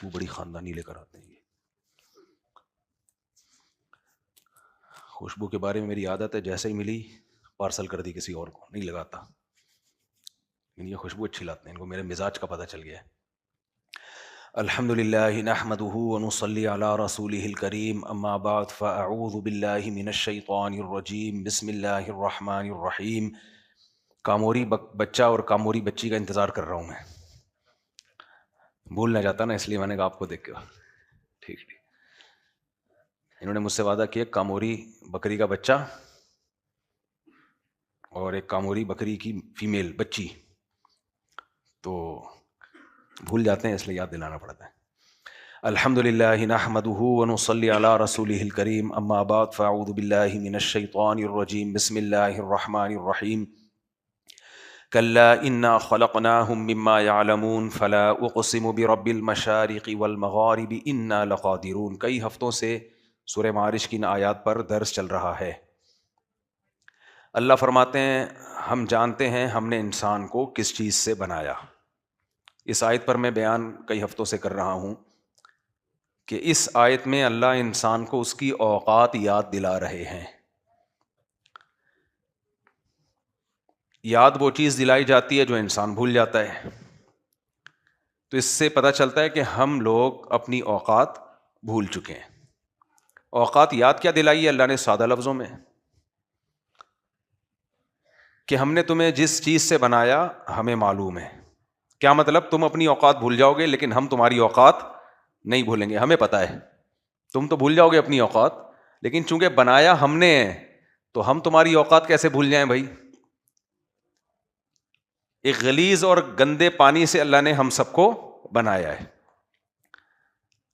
خوشبو بڑی خاندانی لے کر آتے ہیں. خوشبو کے بارے میں میری عادت ہے جیسے ہی ملی پارسل کر دی کسی اور کو, نہیں لگاتا. یہ خوشبو اچھی لاتے ہیں, ان کو میرے مزاج کا پتہ چل گیا ہے. الحمد للہ نحمدہ ونصلی علی رسولہ الکریم, اما بعد فاعوذ باللہ من الشیطان الرجیم, بسم اللہ الرحمن الرحیم. کاموری بچہ اور کاموری بچی کا انتظار کر رہا ہوں میں, بھول نہ جاتا نا, اس لیے میں نے کہا آپ کو دیکھ کے ٹھیک. انہوں نے مجھ سے وعدہ کیا کاموری بکری کا بچہ اور ایک کاموری بکری کی فیمیل بچی, تو بھول جاتے ہیں اس لیے یاد دلانا پڑتا ہے. الحمد للہ نحمدہ ونصلی علی رسولہ الکریم, اما بعد فاعوذ باللہ من الشیطان الرجیم, بسم اللہ الرحمن الرحیم. کلا انا خلقناہم مما یعلمون فلا اقسم برب المشارق والمغارب انا لقادرون. کئی ہفتوں سے سورہ معارج کی ان آیات پر درس چل رہا ہے. اللہ فرماتے ہیں ہم جانتے ہیں ہم نے انسان کو کس چیز سے بنایا. اس آیت پر میں بیان کئی ہفتوں سے کر رہا ہوں کہ اس آیت میں اللہ انسان کو اس کی اوقات یاد دلا رہے ہیں. یاد وہ چیز دلائی جاتی ہے جو انسان بھول جاتا ہے. تو اس سے پتہ چلتا ہے کہ ہم لوگ اپنی اوقات بھول چکے ہیں. اوقات یاد کیا دلائی ہے اللہ نے؟ سادہ لفظوں میں کہ ہم نے تمہیں جس چیز سے بنایا ہمیں معلوم ہے. کیا مطلب؟ تم اپنی اوقات بھول جاؤ گے لیکن ہم تمہاری اوقات نہیں بھولیں گے. ہمیں پتہ ہے تم تو بھول جاؤ گے اپنی اوقات, لیکن چونکہ بنایا ہم نے تو ہم تمہاری اوقات کیسے بھول جائیں بھائی. ایک غلیظ اور گندے پانی سے اللہ نے ہم سب کو بنایا ہے.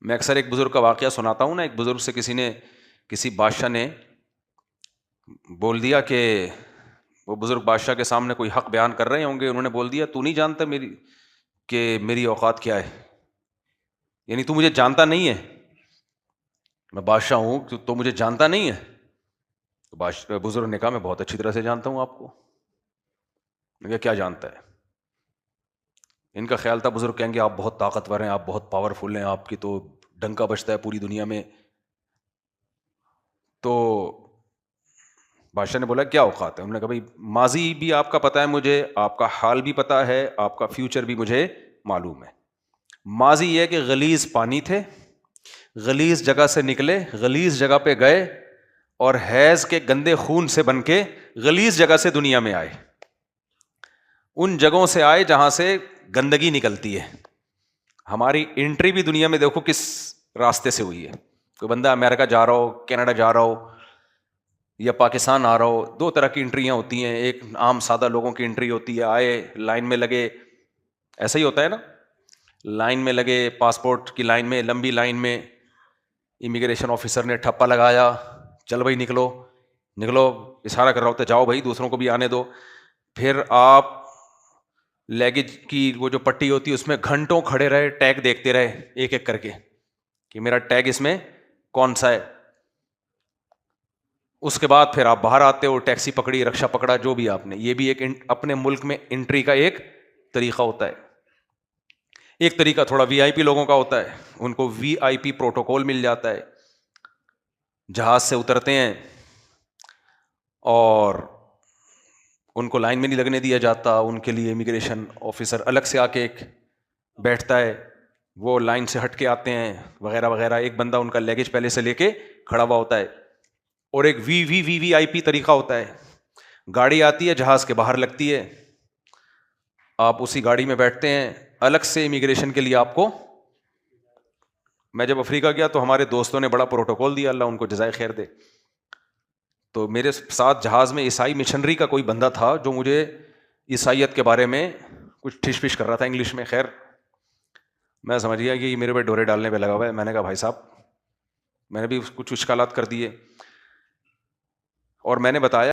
میں اکثر ایک بزرگ کا واقعہ سناتا ہوں نا. ایک بزرگ سے کسی بادشاہ نے بول دیا کہ وہ بزرگ بادشاہ کے سامنے کوئی حق بیان کر رہے ہوں گے, انہوں نے بول دیا تو نہیں جانتا میری اوقات کیا ہے, یعنی تو مجھے جانتا نہیں ہے, میں بادشاہ ہوں تو مجھے جانتا نہیں ہے. تو بزرگ نے کہا میں بہت اچھی طرح سے جانتا ہوں آپ کو. میں کہا کیا جانتا ہے؟ ان کا خیال تھا بزرگ کہیں گے آپ بہت طاقتور ہیں, آپ بہت پاورفل ہیں, آپ کی تو ڈنکا بجتا ہے پوری دنیا میں. تو بادشاہ نے بولا کیا اوقات ہے؟ انہوں نے کہا بھائی ماضی بھی آپ کا پتہ ہے مجھے, آپ کا حال بھی پتہ ہے, آپ کا فیوچر بھی مجھے معلوم ہے. ماضی یہ کہ غلیظ پانی تھے, غلیظ جگہ سے نکلے, غلیظ جگہ پہ گئے اور حیض کے گندے خون سے بن کے غلیظ جگہ سے دنیا میں آئے. ان جگہوں سے آئے جہاں سے گندگی نکلتی ہے. ہماری انٹری بھی دنیا میں دیکھو کس راستے سے ہوئی ہے. کوئی بندہ امریکہ جا رہا ہو, کینیڈا جا رہا ہو یا پاکستان آ رہا ہو, دو طرح کی انٹریاں ہوتی ہیں. ایک عام سادہ لوگوں کی انٹری ہوتی ہے, آئے لائن میں لگے, ایسا ہی ہوتا ہے نا, لائن میں لگے, پاسپورٹ کی لائن میں, لمبی لائن میں, امیگریشن آفیسر نے ٹھپا لگایا, چل بھائی نکلو نکلو, اشارہ کر رہا ہوتا ہے جاؤ بھائی دوسروں کو بھی آنے دو. پھر آپ لیگیج کی وہ جو پٹی ہوتی ہے اس میں گھنٹوں کھڑے رہے, ٹیگ دیکھتے رہے ایک ایک کر کے کہ میرا ٹیگ اس میں کون سا ہے. اس کے بعد پھر آپ باہر آتے ہو, ٹیکسی پکڑی, رکشا پکڑا, جو بھی آپ نے. یہ بھی ایک اپنے ملک میں انٹری کا ایک طریقہ ہوتا ہے. ایک طریقہ تھوڑا وی آئی پی لوگوں کا ہوتا ہے, ان کو وی آئی پی پروٹوکول مل جاتا ہے. جہاز سے اترتے ہیں اور ان کو لائن میں نہیں لگنے دیا جاتا, ان کے لیے امیگریشن آفیسر الگ سے آ کے ایک بیٹھتا ہے, وہ لائن سے ہٹ کے آتے ہیں وغیرہ وغیرہ. ایک بندہ ان کا لیگیج پہلے سے لے کے کھڑا ہوا ہوتا ہے. اور ایک وی آئی پی طریقہ ہوتا ہے, گاڑی آتی ہے جہاز کے باہر لگتی ہے, آپ اسی گاڑی میں بیٹھتے ہیں, الگ سے امیگریشن کے لیے آپ کو. میں جب افریقہ گیا تو ہمارے دوستوں نے بڑا پروٹوکول دیا, اللہ ان کو جزائے خیر دے. تو میرے ساتھ جہاز میں عیسائی مشنری کا کوئی بندہ تھا جو مجھے عیسائیت کے بارے میں کچھ ٹھش پش کر رہا تھا انگلش میں. خیر میں سمجھ گیا کہ یہ میرے پہ ڈورے ڈالنے پہ لگا ہوا ہے. میں نے کہا بھائی صاحب, میں نے بھی کچھ اشکالات کر دیے اور میں نے بتایا